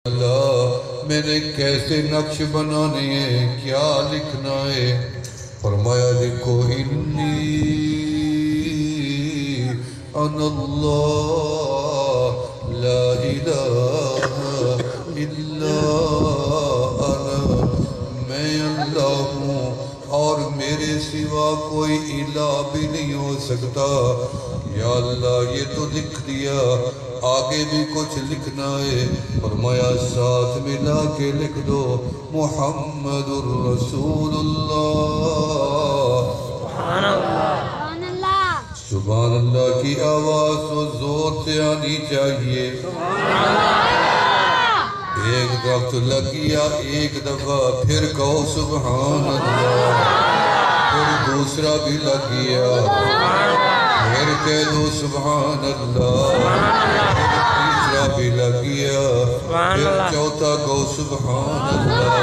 اللہ میں نے کیسے نقش بنانے ہیں، کیا لکھنا ہے؟ فرمایا لکھو انی انا اللہ لا الہ الا انا، میں اللہ ہوں اور میرے سوا کوئی الہ بھی نہیں ہو سکتا۔ یا اللہ یہ تو لکھ دیا، آگے بھی کچھ لکھنا ہے۔ فرمایا ساتھ ملا کے لکھ دو محمد الرسول اللہ۔ سبحان اللہ، سبحان اللہ کی آواز تو زور سے آنی چاہیے۔ ایک درخت لگ گیا ایک دفعہ، پھر کہو سبحان اللہ، پھر دوسرا بھی لگ گیا، پھر کہہ دو سبحان اللہ، پھر تیسرا بھی لگ گیا، پھر چوتھا کہو سبحان اللہ۔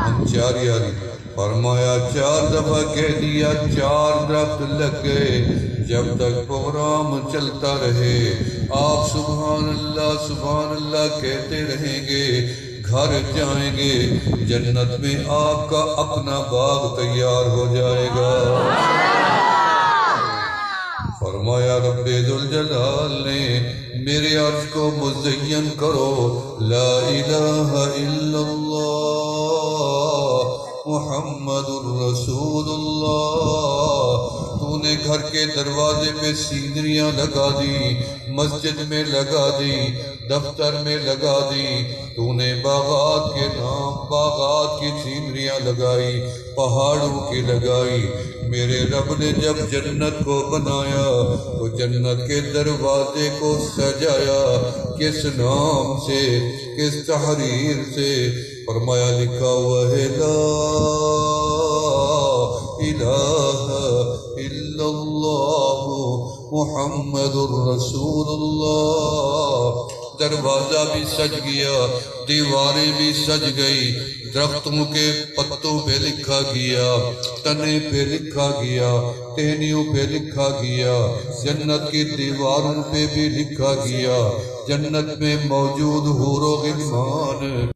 ہم چار یاری فرمایا 4 دفعہ کہہ دیا، 4 درخت لگ گئے۔ جب تک پروگرام چلتا رہے آپ سبحان اللہ کہتے رہیں گے، گھر جائیں گے، جنت میں آپ کا اپنا باغ تیار ہو جائے گا۔ فرمایا رب ذوالجلال نے میرے عرش کو مزین کرو، لا الہ الا اللہ محمد الرسول اللہ۔ تو نے گھر کے دروازے پہ سینریاں لگا دی، مسجد میں لگا دی، دفتر میں لگا دی، تو نے باغات کے نام باغات کی سینریاں لگائی، پہاڑوں کی لگائی۔ میرے رب نے جب جنت کو بنایا تو جنت کے دروازے کو سجایا، کس نام سے، کس تحریر سے؟ فرمایا لکھا ہوا ہے لا الہ الا اللہ محمد الرسول اللہ۔ دروازہ بھی سج گیا، دیواریں بھی سج گئی، درختوں کے پتوں پہ لکھا گیا، تنے پہ لکھا گیا، ٹہنیوں پہ لکھا گیا، جنت کی دیواروں پہ بھی لکھا گیا، جنت میں موجود حور و غلمان